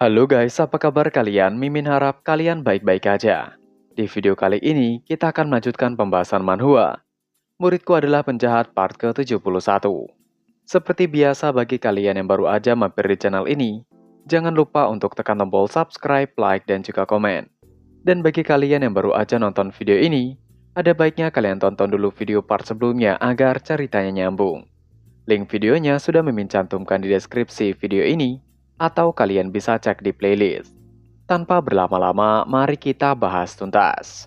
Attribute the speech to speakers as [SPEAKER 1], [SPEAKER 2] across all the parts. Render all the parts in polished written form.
[SPEAKER 1] Halo guys, apa kabar kalian? Mimin harap kalian baik-baik aja. Di video kali ini, kita akan melanjutkan pembahasan manhwa. Muridku adalah penjahat part ke-71. Seperti biasa bagi kalian yang baru aja mampir di channel ini, jangan lupa untuk tekan tombol subscribe, like, dan juga komen. Dan bagi kalian yang baru aja nonton video ini, ada baiknya kalian tonton dulu video part sebelumnya agar ceritanya nyambung. Link videonya sudah Mimin cantumkan di deskripsi video ini, atau kalian bisa cek di playlist. Tanpa berlama-lama, mari kita bahas tuntas.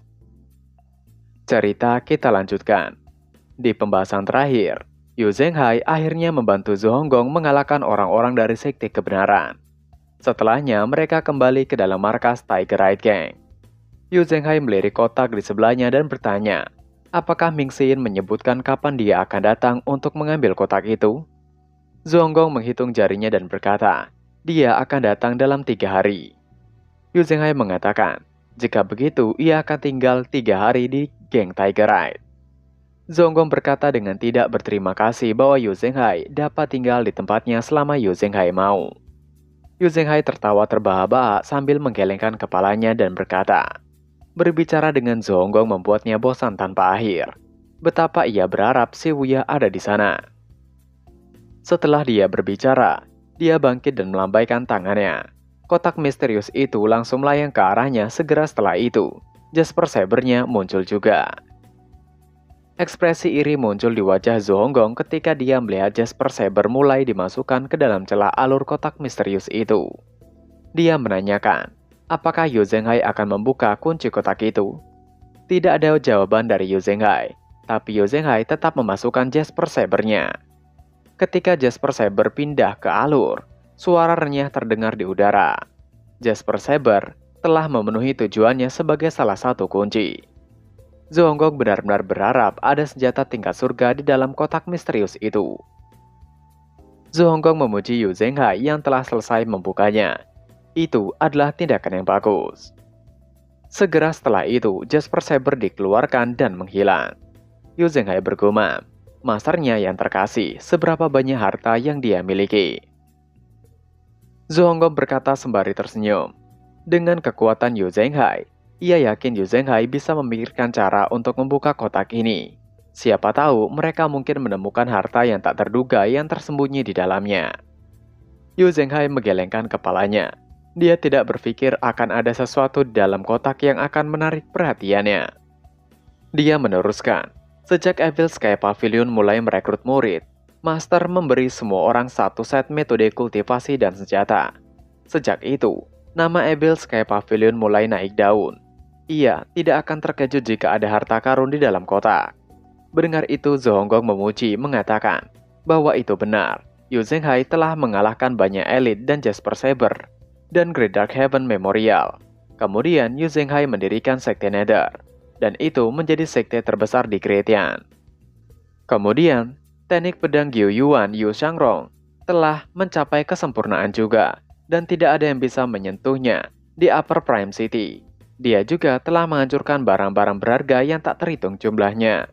[SPEAKER 1] Cerita kita lanjutkan. Di pembahasan terakhir, Yu Zhenghai akhirnya membantu Zhu Honggong mengalahkan orang-orang dari Sekte Kebenaran. Setelahnya, mereka kembali ke dalam markas Tiger Right Gang. Yu Zhenghai melirik kotak di sebelahnya dan bertanya, apakah Ming Xin menyebutkan kapan dia akan datang untuk mengambil kotak itu? Zhu Honggong menghitung jarinya dan berkata, dia akan datang dalam 3 hari. Yu Zhenghai mengatakan, jika begitu ia akan tinggal 3 hari di geng Tiger Right. Zhu Honggong berkata dengan tidak berterima kasih bahwa Yu Zhenghai dapat tinggal di tempatnya selama Yu Zhenghai mau. Yu Zhenghai tertawa terbahak-bahak sambil menggelengkan kepalanya dan berkata, berbicara dengan Zhu Honggong membuatnya bosan tanpa akhir. Betapa ia berharap si Wuya ada di sana. Setelah dia berbicara, dia bangkit dan melambaikan tangannya. Kotak misterius itu langsung melayang ke arahnya. Segera setelah itu, Jasper Saber-nya muncul juga. Ekspresi iri muncul di wajah Zhu Honggong ketika dia melihat Jasper Saber mulai dimasukkan ke dalam celah alur kotak misterius itu. Dia menanyakan, apakah Yu Zhenghai akan membuka kunci kotak itu? Tidak ada jawaban dari Yu Zhenghai, tapi Yu Zhenghai tetap memasukkan Jasper Saber-nya. Ketika Jasper Saber pindah ke alur, suara renyah terdengar di udara. Jasper Saber telah memenuhi tujuannya sebagai salah satu kunci. Zhu Honggong benar-benar berharap ada senjata tingkat surga di dalam kotak misterius itu. Zhu Honggong memuji Yu Zhenghai yang telah selesai membukanya. Itu adalah tindakan yang bagus. Segera setelah itu, Jasper Saber dikeluarkan dan menghilang. Yu Zhenghai bergumam, masternya yang terkasih, seberapa banyak harta yang dia miliki. Zhu Honggong berkata sembari tersenyum. Dengan kekuatan Yu Zhenghai, ia yakin Yu Zhenghai bisa memikirkan cara untuk membuka kotak ini. Siapa tahu mereka mungkin menemukan harta yang tak terduga yang tersembunyi di dalamnya. Yu Zhenghai menggelengkan kepalanya. Dia tidak berpikir akan ada sesuatu di dalam kotak yang akan menarik perhatiannya. Dia meneruskan, sejak Evil Sky Pavilion mulai merekrut murid, Master memberi semua orang satu set metode kultivasi dan senjata. Sejak itu, nama Evil Sky Pavilion mulai naik daun. Ia tidak akan terkejut jika ada harta karun di dalam kotak. Mendengar itu, Zhu Honggong memuji mengatakan bahwa itu benar. Yu Zhenghai telah mengalahkan banyak elit dan Jasper Saber dan Great Dark Heaven Memorial. Kemudian Yu Zhenghai mendirikan Sekte Nether, dan itu menjadi sekte terbesar di Gretian. Kemudian, teknik pedang Gyu Yuan Yu Shangrong telah mencapai kesempurnaan juga, dan tidak ada yang bisa menyentuhnya di Upper Prime City. Dia juga telah menghancurkan barang-barang berharga yang tak terhitung jumlahnya.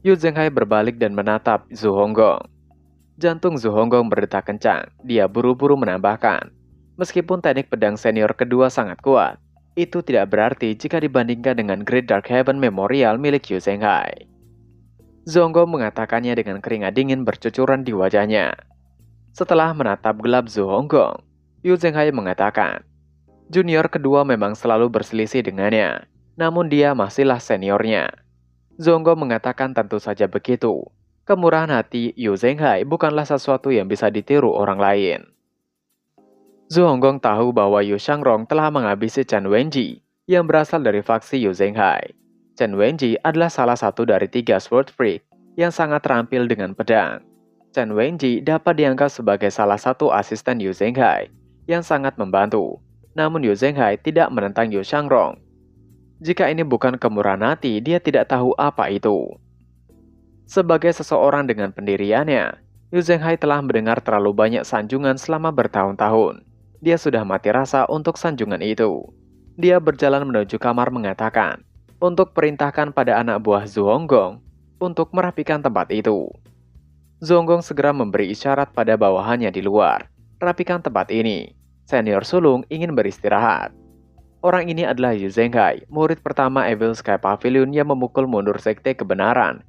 [SPEAKER 1] Yu Zhenghai berbalik dan menatap Zhu Honggong. Jantung Zhu Honggong berdetak kencang. Dia buru-buru menambahkan, meskipun teknik pedang senior kedua sangat kuat, itu tidak berarti jika dibandingkan dengan Great Dark Heaven Memorial milik Yu Zhenghai. Zhu Honggong mengatakannya dengan keringat dingin bercucuran di wajahnya. Setelah menatap gelap Zhu Honggong, Yu Zhenghai mengatakan, junior kedua memang selalu berselisih dengannya, namun dia masihlah seniornya. Zhu Honggong mengatakan tentu saja begitu. Kemurahan hati Yu Zhenghai bukanlah sesuatu yang bisa ditiru orang lain. Zhu Honggong tahu bahwa Yu Shangrong telah menghabisi Chen Wenji yang berasal dari faksi Yu Zhenghai. Chen Wenji adalah salah satu dari 3 Sword Freak yang sangat terampil dengan pedang. Chen Wenji dapat dianggap sebagai salah satu asisten Yu Zhenghai yang sangat membantu. Namun Yu Zhenghai tidak menentang Yu Shangrong. Jika ini bukan kemurahan hati, dia tidak tahu apa itu. Sebagai seseorang dengan pendiriannya, Yu Zhenghai telah mendengar terlalu banyak sanjungan selama bertahun-tahun. Dia sudah mati rasa untuk sanjungan itu. Dia berjalan menuju kamar mengatakan, untuk perintahkan pada anak buah Zhu Honggong untuk merapikan tempat itu. Zhu Honggong segera memberi isyarat pada bawahannya di luar. Rapikan tempat ini. senior sulung ingin beristirahat. Orang ini adalah Yu Zhenghai, murid pertama Evil Sky Pavilion yang memukul mundur Sekte Kebenaran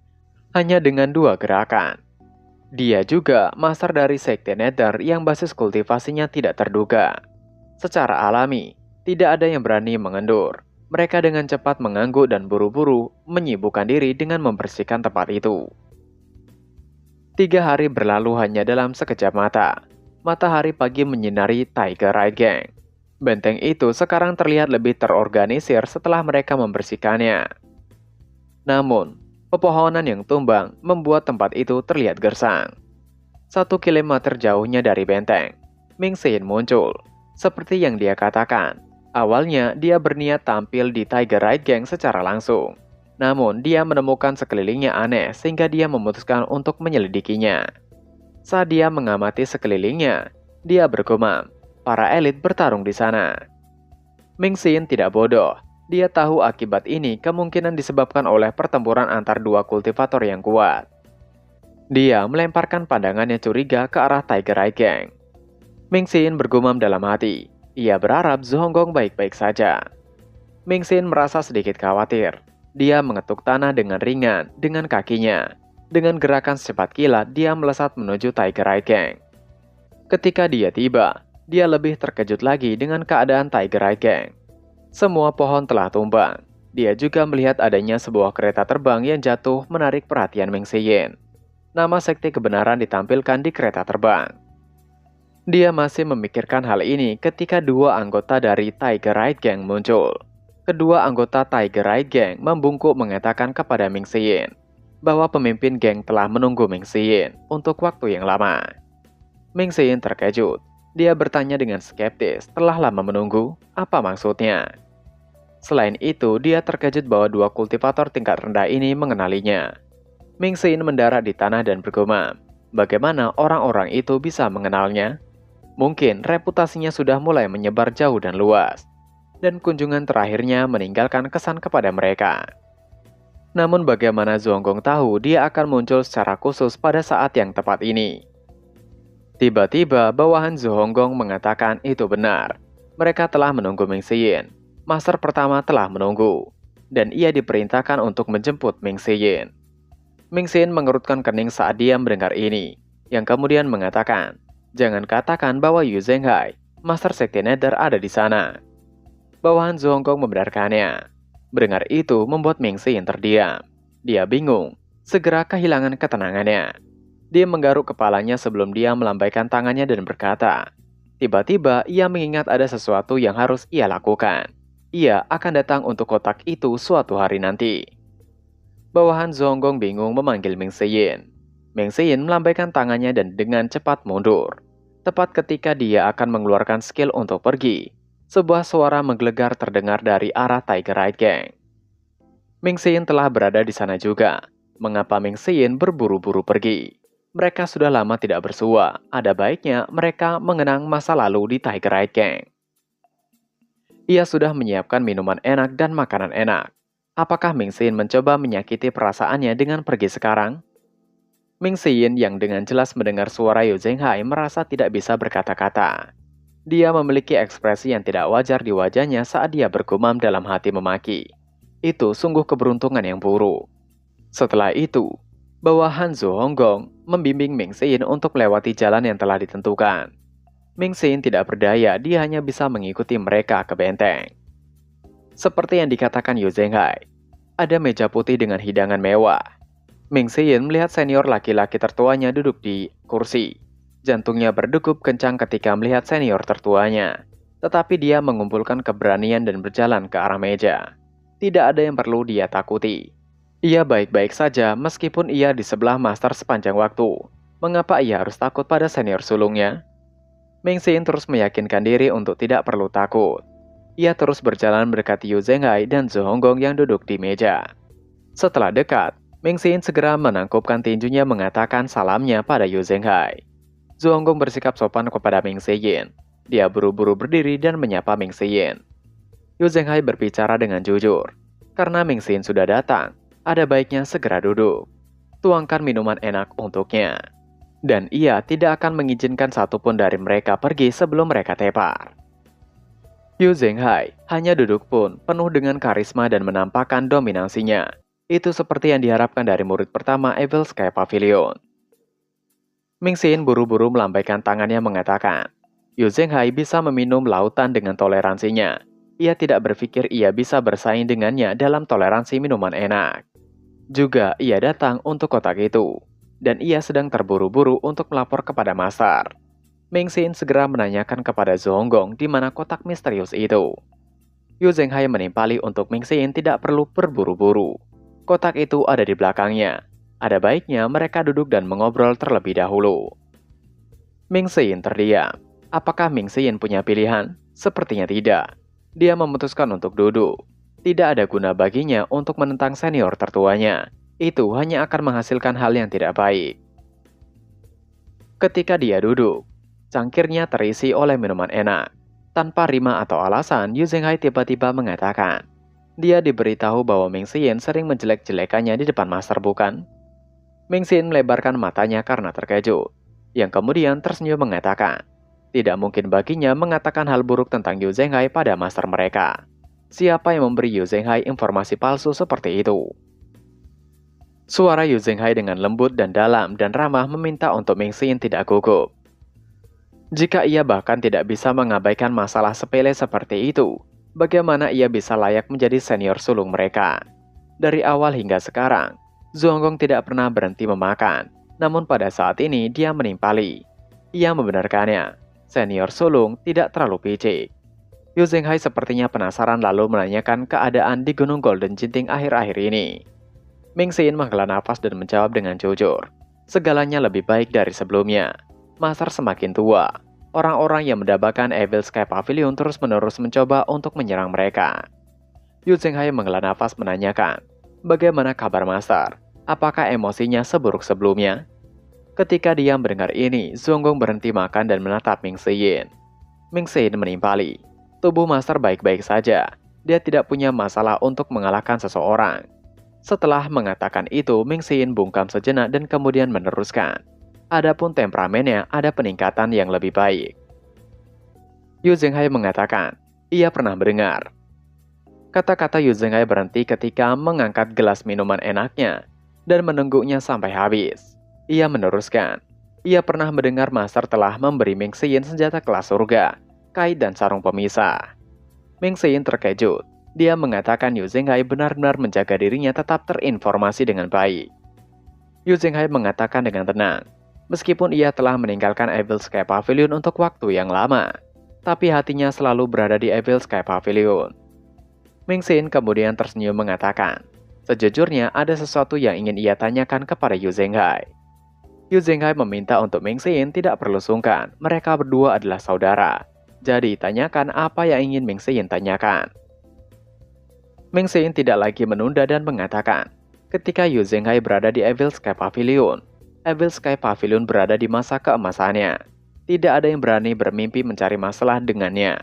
[SPEAKER 1] hanya dengan 2 gerakan. Dia juga master dari Sekte Nether yang basis kultivasinya tidak terduga. Secara alami, tidak ada yang berani mengendur. Mereka dengan cepat mengangguk dan buru-buru menyibukkan diri dengan membersihkan tempat itu. 3 hari berlalu hanya dalam sekejap mata. Matahari pagi menyinari Tiger Ride Gang. Benteng itu sekarang terlihat lebih terorganisir setelah mereka membersihkannya. Namun, pepohonan yang tumbang membuat tempat itu terlihat gersang. 1 kilometer jauhnya dari benteng, Ming Xin muncul. Seperti yang dia katakan, awalnya dia berniat tampil di Tiger Ride Gang secara langsung. Namun, dia menemukan sekelilingnya aneh sehingga dia memutuskan untuk menyelidikinya. Saat dia mengamati sekelilingnya, dia bergumam, para elit bertarung di sana. Ming Xin tidak bodoh. Dia tahu akibat ini kemungkinan disebabkan oleh pertempuran antar 2 kultivator yang kuat. Dia melemparkan pandangannya curiga ke arah Tiger Eye Gang. Ming Xin bergumam dalam hati. Ia berharap Zhu Honggong baik-baik saja. Ming Xin merasa sedikit khawatir. Dia mengetuk tanah dengan ringan dengan kakinya. Dengan gerakan secepat kilat, dia melesat menuju Tiger Eye Gang. Ketika dia tiba, dia lebih terkejut lagi dengan keadaan Tiger Eye Gang. Semua pohon telah tumbang. Dia juga melihat adanya sebuah kereta terbang yang jatuh menarik perhatian Ming Xin. Nama Sekte Kebenaran ditampilkan di kereta terbang. Dia masih memikirkan hal ini ketika 2 anggota dari Tiger Eye Gang muncul. Kedua anggota Tiger Eye Gang membungkuk mengatakan kepada Ming Xin bahwa pemimpin geng telah menunggu Ming Xin untuk waktu yang lama. Ming Xin terkejut. Dia bertanya dengan skeptis, telah lama menunggu, apa maksudnya? Selain itu, dia terkejut bahwa 2 kultivator tingkat rendah ini mengenalinya. Ming Xin mendarat di tanah dan bergumam, bagaimana orang-orang itu bisa mengenalnya? Mungkin reputasinya sudah mulai menyebar jauh dan luas, dan kunjungan terakhirnya meninggalkan kesan kepada mereka. Namun bagaimana Zhu Honggong tahu dia akan muncul secara khusus pada saat yang tepat ini? Tiba-tiba bawahan Zhu Honggong mengatakan itu benar. Mereka telah menunggu Ming Xin. Master pertama telah menunggu. Dan ia diperintahkan untuk menjemput Ming Xin. Ming Xin mengerutkan kening saat dia mendengar ini. Yang kemudian mengatakan, jangan katakan bahwa Yu Zhenghai, Master Sekte Nether ada di sana. Bawahan Zhu Honggong membenarkannya. Mendengar itu membuat Ming Xin terdiam. Dia bingung, segera kehilangan ketenangannya. Dia menggaruk kepalanya sebelum dia melambaikan tangannya dan berkata, tiba-tiba ia mengingat ada sesuatu yang harus ia lakukan. Ia akan datang untuk kotak itu suatu hari nanti. Bawahan Zhu Honggong bingung memanggil Ming Xin. Ming Xin melambaikan tangannya dan dengan cepat mundur. Tepat ketika dia akan mengeluarkan skill untuk pergi, sebuah suara menggelegar terdengar dari arah Tiger Eye Gang. Ming Xin telah berada di sana juga. Mengapa Ming Xin berburu-buru pergi? Mereka sudah lama tidak bersua, ada baiknya mereka mengenang masa lalu di Tiger Eye Gang. Ia sudah menyiapkan minuman enak dan makanan enak. Apakah Ming Xin mencoba menyakiti perasaannya dengan pergi sekarang? Ming Xin yang dengan jelas mendengar suara Yu Zhenghai merasa tidak bisa berkata-kata. Dia memiliki ekspresi yang tidak wajar di wajahnya saat dia bergumam dalam hati memaki. Itu sungguh keberuntungan yang buruk. Setelah itu, bawahan Zhu Honggong membimbing Ming Xin untuk melewati jalan yang telah ditentukan. Ming Xin tidak berdaya, dia hanya bisa mengikuti mereka ke benteng. Seperti yang dikatakan Yu Zhenghai, ada meja putih dengan hidangan mewah. Ming Xin melihat senior laki-laki tertuanya duduk di kursi. Jantungnya berdegup kencang ketika melihat senior tertuanya. Tetapi dia mengumpulkan keberanian dan berjalan ke arah meja. Tidak ada yang perlu dia takuti. Ia baik-baik saja meskipun ia di sebelah master sepanjang waktu. Mengapa ia harus takut pada senior sulungnya? Ming Xin terus meyakinkan diri untuk tidak perlu takut. Ia terus berjalan mendekati Yu Zhenghai dan Zhu Honggong yang duduk di meja. Setelah dekat, Ming Xin segera menangkupkan tinjunya mengatakan salamnya pada Yu Zhenghai. Zhu Honggong bersikap sopan kepada Ming Xin. Dia buru-buru berdiri dan menyapa Ming Xin. Yu Zhenghai berbicara dengan jujur. Karena Ming Xin sudah datang, ada baiknya segera duduk. Tuangkan minuman enak untuknya. dan ia tidak akan mengizinkan satupun dari mereka pergi sebelum mereka tepar. Yu Zhenghai hanya duduk pun penuh dengan karisma dan menampakkan dominansinya. Itu seperti yang diharapkan dari murid pertama Evil Sky Pavilion. Ming Xin buru-buru melambaikan tangannya mengatakan, Yu Zhenghai bisa meminum lautan dengan toleransinya. Ia tidak berpikir ia bisa bersaing dengannya dalam toleransi minuman enak. Juga ia datang untuk kotak itu, dan ia sedang terburu-buru untuk melapor kepada Master. Ming Xin segera menanyakan kepada Zhu Honggong di mana kotak misterius itu. Yu Zhenghai menimpali untuk Ming Xin tidak perlu berburu-buru. Kotak itu ada di belakangnya. Ada baiknya mereka duduk dan mengobrol terlebih dahulu. Ming Xin terdiam. Apakah Ming Xin punya pilihan? Sepertinya tidak. Dia memutuskan untuk duduk. Tidak ada guna baginya untuk menentang senior tertuanya. Itu hanya akan menghasilkan hal yang tidak baik. Ketika dia duduk, cangkirnya terisi oleh minuman enak. Tanpa rima atau alasan, Yu Zhenghai tiba-tiba mengatakan, dia diberitahu bahwa Ming Xin sering menjelek-jelekannya di depan Master, bukan? Ming Xin melebarkan matanya karena terkejut, yang kemudian tersenyum mengatakan, tidak mungkin baginya mengatakan hal buruk tentang Yu Zhenghai pada Master mereka. Siapa yang memberi Yu Zhenghai informasi palsu seperti itu? Suara Yu Zhenghai dengan lembut dan dalam dan ramah meminta untuk Ming Xin tidak gugup. Jika ia bahkan tidak bisa mengabaikan masalah sepele seperti itu, bagaimana ia bisa layak menjadi senior sulung mereka? Dari awal hingga sekarang, Zhu Honggong tidak pernah berhenti memakan, namun pada saat ini dia menimpali. Ia membenarkannya, senior sulung tidak terlalu picik. Yu Zhenghai sepertinya penasaran lalu menanyakan keadaan di Gunung Golden Jinting akhir-akhir ini. Ming Xin menghela nafas dan menjawab dengan jujur, segalanya lebih baik dari sebelumnya. Master semakin tua. Orang-orang yang mendapatkan Evil Sky Pavilion terus-menerus mencoba untuk menyerang mereka. Yu Zhenghai menghela nafas menanyakan, bagaimana kabar Master? Apakah emosinya seburuk sebelumnya? Ketika dia mendengar ini, Zhu Honggong berhenti makan dan menatap Ming Xin. Ming Xin menimpali, tubuh Master baik-baik saja. Dia tidak punya masalah untuk mengalahkan seseorang. Setelah mengatakan itu, Ming Xin bungkam sejenak dan kemudian meneruskan. Adapun temperamennya ada peningkatan yang lebih baik. Yu Zhenghai mengatakan, ia pernah mendengar. Kata-kata Yu Zhenghai berhenti ketika mengangkat gelas minuman enaknya dan menengguknya sampai habis. Ia meneruskan, ia pernah mendengar Master telah memberi Ming Xin senjata kelas surga, kait dan sarung pemisah. Ming Xin terkejut. Dia mengatakan Yu Zhenghai benar-benar menjaga dirinya tetap terinformasi dengan baik. Yu Zhenghai mengatakan dengan tenang, meskipun ia telah meninggalkan Evil Sky Pavilion untuk waktu yang lama, tapi hatinya selalu berada di Evil Sky Pavilion. Ming Xin kemudian tersenyum mengatakan, sejujurnya ada sesuatu yang ingin ia tanyakan kepada Yu Zhenghai. Yu Zhenghai meminta untuk Ming Xin tidak perlu sungkan, mereka berdua adalah saudara. Jadi tanyakan apa yang ingin Ming Xin tanyakan. Ming Xin tidak lagi menunda dan mengatakan, ketika Yu Zhenghai berada di Evil Sky Pavilion berada di masa keemasannya. Tidak ada yang berani bermimpi mencari masalah dengannya.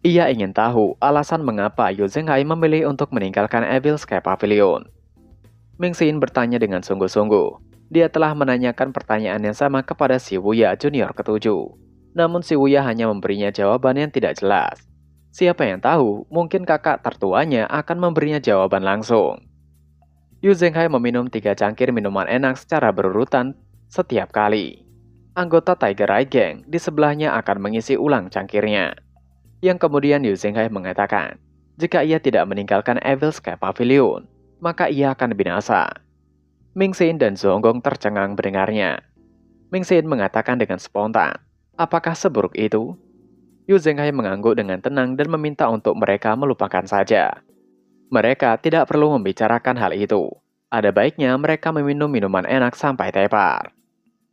[SPEAKER 1] Ia ingin tahu alasan mengapa Yu Zhenghai memilih untuk meninggalkan Evil Sky Pavilion. Ming Xin bertanya dengan sungguh-sungguh. Dia telah menanyakan pertanyaan yang sama kepada Si Wuya Junior ke-7. Namun Si Wuya hanya memberinya jawaban yang tidak jelas. Siapa yang tahu, mungkin kakak tertuanya akan memberinya jawaban langsung. Yu Zhenghai meminum 3 cangkir minuman enak secara berurutan setiap kali. Anggota Tiger Eye Gang di sebelahnya akan mengisi ulang cangkirnya. Yang kemudian Yu Zhenghai mengatakan, jika ia tidak meninggalkan Evil Sky Pavilion, maka ia akan binasa. Ming Xin dan Zhu Honggong tercengang mendengarnya. Ming Xin mengatakan dengan spontan, apakah seburuk itu? Yu Zhenghai mengangguk dengan tenang dan meminta untuk mereka melupakan saja. Mereka tidak perlu membicarakan hal itu. Ada baiknya mereka meminum minuman enak sampai tepar.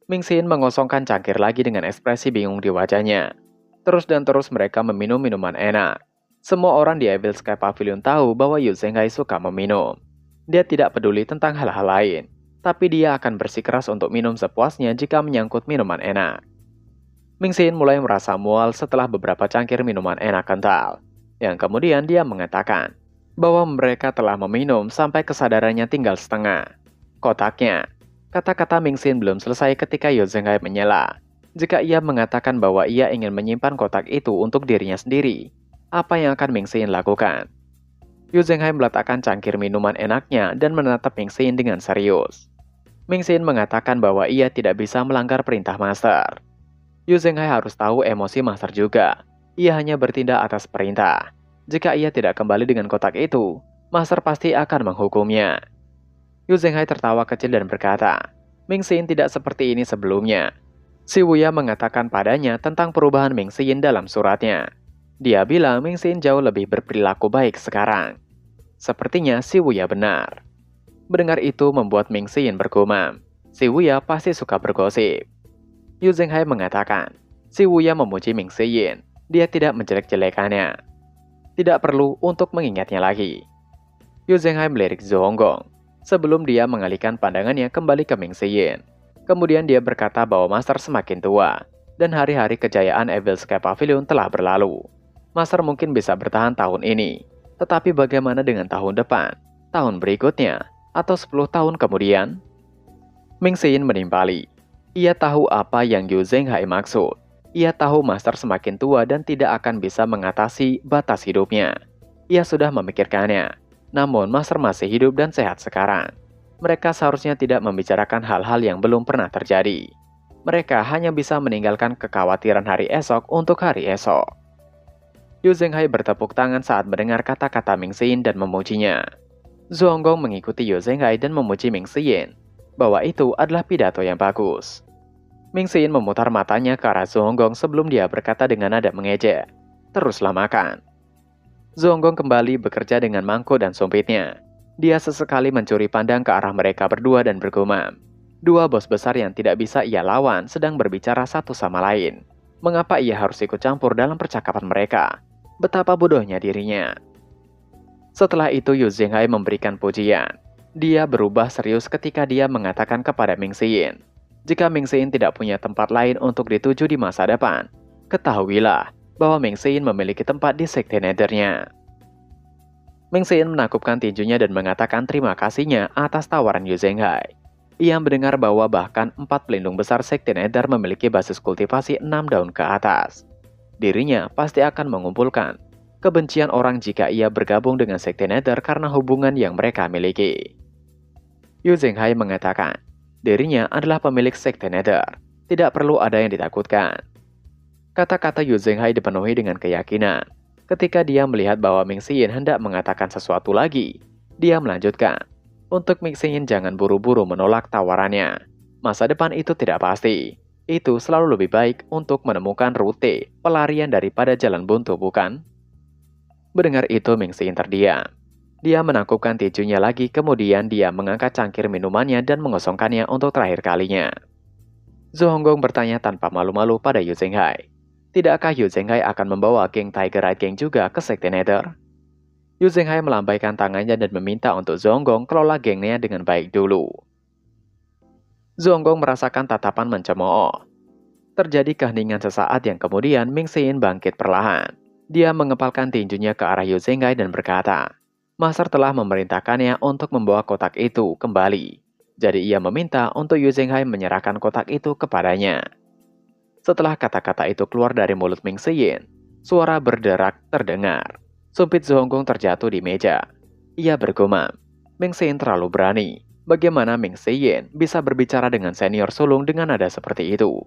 [SPEAKER 1] Ming Xin mengosongkan cangkir lagi dengan ekspresi bingung di wajahnya. Terus dan terus mereka meminum minuman enak. Semua orang di Evil Sky Pavilion tahu bahwa Yu Zhenghai suka meminum. Dia tidak peduli tentang hal-hal lain, tapi dia akan bersikeras untuk minum sepuasnya jika menyangkut minuman enak. Ming Xin mulai merasa mual setelah beberapa cangkir minuman enak kental. Yang kemudian dia mengatakan bahwa mereka telah meminum sampai kesadarannya tinggal setengah. Kotaknya. Kata-kata Ming Xin belum selesai ketika Yu Zhenghai menyela. Jika ia mengatakan bahwa ia ingin menyimpan kotak itu untuk dirinya sendiri, apa yang akan Ming Xin lakukan? Yu Zhenghai meletakkan cangkir minuman enaknya dan menatap Ming Xin dengan serius. Ming Xin mengatakan bahwa ia tidak bisa melanggar perintah master. Yu Zhenghai harus tahu emosi master juga. Ia hanya bertindak atas perintah. Jika ia tidak kembali dengan kotak itu, master pasti akan menghukumnya. Yu Zhenghai tertawa kecil dan berkata, Ming Xin tidak seperti ini sebelumnya. Si Wuya mengatakan padanya tentang perubahan Ming Xin dalam suratnya. Dia bilang Ming Xin jauh lebih berperilaku baik sekarang. Sepertinya si Wuya benar. Mendengar itu membuat Ming Xin bergumam. Si Wuya pasti suka bergosip. Yu Zhenghai mengatakan, si Wuya memuji Ming Xin. Dia tidak menjelek-jelekannya. Tidak perlu untuk mengingatnya lagi. Yu Zhenghai melirik Zhou Honggong sebelum dia mengalihkan pandangannya kembali ke Ming Xin. Kemudian dia berkata bahwa Master semakin tua, dan hari-hari kejayaan Evil Sky Pavilion telah berlalu. Master mungkin bisa bertahan tahun ini, tetapi bagaimana dengan tahun depan, tahun berikutnya, atau 10 tahun kemudian? Ming Xin menimpali. Ia tahu apa yang Yu Zhenghai maksud. Ia tahu Master semakin tua dan tidak akan bisa mengatasi batas hidupnya. Ia sudah memikirkannya, namun Master masih hidup dan sehat sekarang. Mereka seharusnya tidak membicarakan hal-hal yang belum pernah terjadi. Mereka hanya bisa meninggalkan kekhawatiran hari esok untuk hari esok. Yu Zhenghai bertepuk tangan saat mendengar kata-kata Ming Xin dan memujinya. Zhou Honggong mengikuti Yu Zhenghai dan memuji Ming Xin bahwa itu adalah pidato yang bagus. Ming Xin memutar matanya ke arah Zhou Honggong sebelum dia berkata dengan nada mengejek, "Teruslah makan." Zhou Honggong kembali bekerja dengan mangkuk dan sumpitnya. Dia sesekali mencuri pandang ke arah mereka berdua dan bergumam. Dua bos besar yang tidak bisa ia lawan sedang berbicara satu sama lain. Mengapa ia harus ikut campur dalam percakapan mereka? Betapa bodohnya dirinya. Setelah itu Yu Zhenghai memberikan pujian. Dia berubah serius ketika dia mengatakan kepada Ming Xin, jika Ming Xin tidak punya tempat lain untuk dituju di masa depan, ketahuilah bahwa Ming Xin memiliki tempat di sekte Nethernya. Ming Xin menakupkan tinjunya dan mengatakan terima kasihnya atas tawaran Yu Zhenghai. Ia mendengar bahwa bahkan 4 pelindung besar sekte Nether memiliki basis kultivasi 6 daun ke atas. Dirinya pasti akan mengumpulkan kebencian orang jika ia bergabung dengan sekte Nether karena hubungan yang mereka miliki. Yu Zhenghai mengatakan, dirinya adalah pemilik sekte Nether. Tidak perlu ada yang ditakutkan. Kata-kata Yu Zhenghai dipenuhi dengan keyakinan. Ketika dia melihat bahwa Ming Xin hendak mengatakan sesuatu lagi, dia melanjutkan, untuk Ming Xin jangan buru-buru menolak tawarannya. Masa depan itu tidak pasti. Itu selalu lebih baik untuk menemukan rute pelarian daripada jalan buntu, bukan? Mendengar itu Ming Xin terdiam. Dia menangkupkan tinjunya lagi, kemudian dia mengangkat cangkir minumannya dan mengosongkannya untuk terakhir kalinya. Zhou Honggong bertanya tanpa malu-malu pada Yu Zhenghai. Tidakkah Yu Zhenghai akan membawa geng Tiger Eye Gang juga ke sekte Nether? Yu Zhenghai melambaikan tangannya dan meminta untuk Zhou Honggong kelola gengnya dengan baik dulu. Zhou Honggong merasakan tatapan mencemooh. Terjadi keheningan sesaat yang kemudian Ming Xin bangkit perlahan. Dia mengepalkan tinjunya ke arah Yu Zhenghai dan berkata, Master telah memerintahkannya untuk membawa kotak itu kembali. Jadi ia meminta untuk Yu Zhenghai menyerahkan kotak itu kepadanya. Setelah kata-kata itu keluar dari mulut Ming Xin, suara berderak terdengar. Sumpit Zhou Honggong terjatuh di meja. Ia bergumam, Ming Xin terlalu berani. Bagaimana Ming Xin bisa berbicara dengan senior sulung dengan nada seperti itu?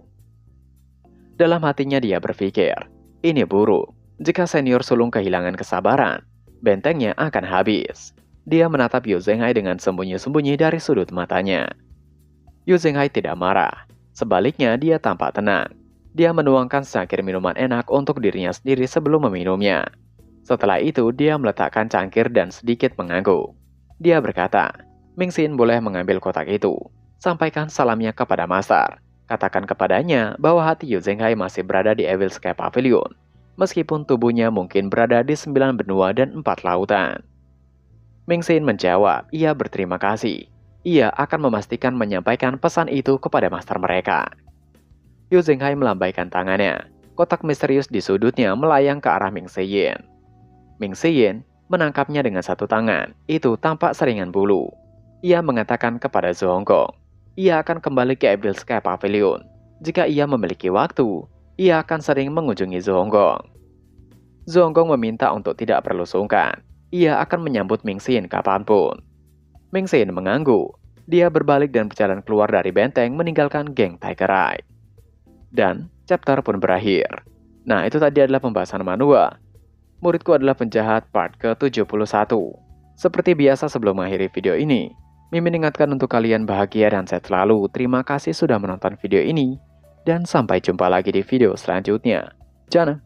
[SPEAKER 1] Dalam hatinya dia berpikir, ini buruk. Jika senior sulung kehilangan kesabaran, bentengnya akan habis. Dia menatap Yu Zhenghai dengan sembunyi-sembunyi dari sudut matanya. Yu Zhenghai tidak marah. Sebaliknya dia tampak tenang. Dia menuangkan secangkir minuman enak untuk dirinya sendiri sebelum meminumnya. Setelah itu dia meletakkan cangkir dan sedikit mengangguk. Dia berkata, Ming Xin boleh mengambil kotak itu. Sampaikan salamnya kepada Master. Katakan kepadanya bahwa hati Yu Zhenghai masih berada di Evil Sky Pavilion. Meskipun tubuhnya mungkin berada di 9 benua dan 4 lautan. Ming Xin menjawab, ia berterima kasih. Ia akan memastikan menyampaikan pesan itu kepada master mereka. Yu Zhenghai melambaikan tangannya. Kotak misterius di sudutnya melayang ke arah Ming Xin. Ming Xin menangkapnya dengan satu tangan. Itu tampak seringan bulu. Ia mengatakan kepada Zhou Honggong, ia akan kembali ke Ebelscape Pavilion. Jika ia memiliki waktu, ia akan sering mengunjungi Zhonggong. Zhonggong meminta untuk tidak perlu sungkan. Ia akan menyambut Mingxin kapanpun. Mingxin mengangguk. Dia berbalik dan berjalan keluar dari benteng meninggalkan geng Tiger Eye. Dan chapter pun berakhir. Nah, itu tadi adalah pembahasan manhwa. Muridku adalah penjahat part ke-71. Seperti biasa sebelum mengakhiri video ini, Mimin ingatkan untuk kalian bahagia dan sehat selalu. Terima kasih sudah menonton video ini. Dan sampai jumpa lagi di video selanjutnya. Jana.